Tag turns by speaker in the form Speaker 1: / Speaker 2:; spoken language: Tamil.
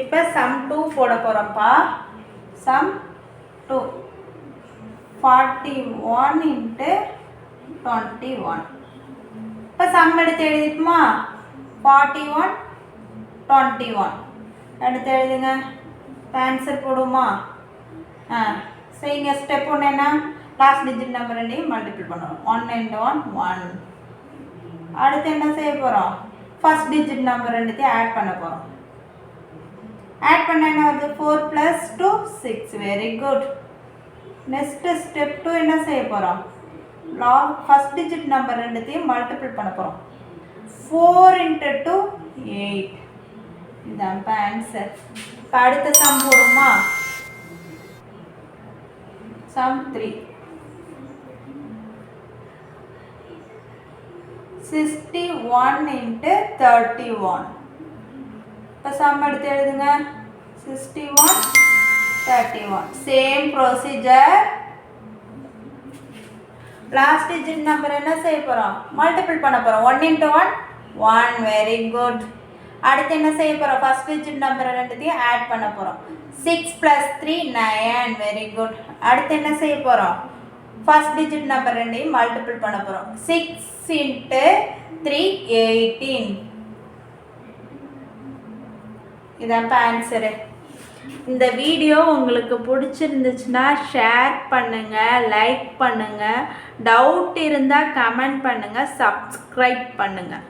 Speaker 1: இப்போ சம் 2 போட போகிறோம்ப்பா. சம் 2 41 × 21. இப்போ சம் எடுத்து எழுதிட்டுமா 41 21 எடுத்து எழுதுங்க. ஆன்சர் போடுமா? செய்யுங்க. ஸ்டெப் 1 என்ன? லாஸ்ட் டிஜிட் நம்பர் ரெண்டையும் மல்டிபிள் பண்ணணும். 1 × 1 1. அடுத்து என்ன செய்ய போகிறோம்? ஃபர்ஸ்ட் டிஜிட் நம்பர் ரெண்டுத்தையும் ஆட் பண்ண போகிறோம். ஆட் பண்ண என்ன வருது? 4 + 2 6. Very good. நெக்ஸ்ட் ஸ்டெப் 2 என்ன செய்ய போகிறோம்? ஃபர்ஸ்ட் டிஜிட் நம்பர் ரெண்டுத்தையும் மல்டிபிள் பண்ண போகிறோம். 4 × 2 8. இதுதான் இப்போ ஆன்சர். இப்போ அடுத்த சம் போடுமா? சம் 3 61 × 31. இப்போ சம் எடுத்து எழுதுங்க. 61 31. Same procedure. Last digit number என்ன செய்ய போகிறோம்? மல்டிபிள் பண்ண போகிறோம். 1 × 1 1. Very good. அடுத்து என்ன செய்ய போகிறோம்? ஃபர்ஸ்ட் டிஜிட் நம்பர் ரெண்டுத்தையும் ஆட் பண்ண போகிறோம். 6 + 3 9. Very good. அடுத்து என்ன செய்ய போகிறோம்? ஃபர்ஸ்ட் டிஜிட் நம்பர் ரெண்டையும் மல்டிபிள் பண்ண போகிறோம். 6 × 3 18. இதான் ஆன்சரு. இந்த வீடியோ உங்களுக்கு பிடிச்சிருந்துச்சுன்னா ஷேர் பண்ணுங்கள், லைக் பண்ணுங்கள். டவுட் இருந்தால் கமெண்ட் பண்ணுங்கள், சப்ஸ்கிரைப் பண்ணுங்கள்.